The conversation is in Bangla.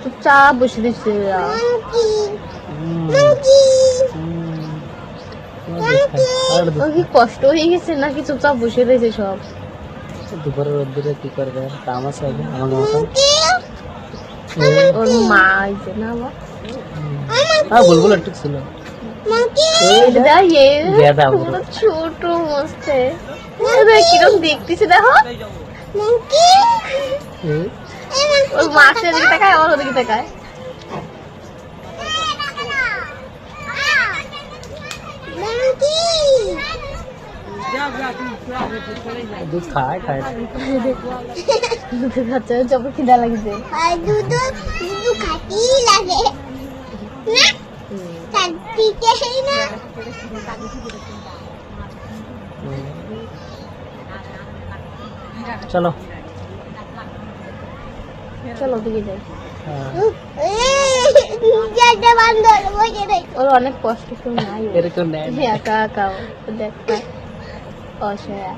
চুপচাপ বসে দিচ্ছে কি কষ্ট হয়ে গেছে নাকি চুপচাপ বসে রয়েছে সব দুপুরের রোদ্দুরে কি করবে কাম আছে আমার মতন ওর মা হয়েছে না হ্যাঁ বুলবুল একটু ছিল ছোট মস্তে কিরম দেখতেছে দেখো ওর মাছের দিকে তাকায় ওর ওদিকে তাকায় দুধ খায় দুধ খাচ্ছে যখন খিদা লাগছে চলো চলো দিকে যাই হ্যাঁ ওর অনেক কষ্ট কেউ নাই এরকম নেয় না। একা একা দেখ অসহায়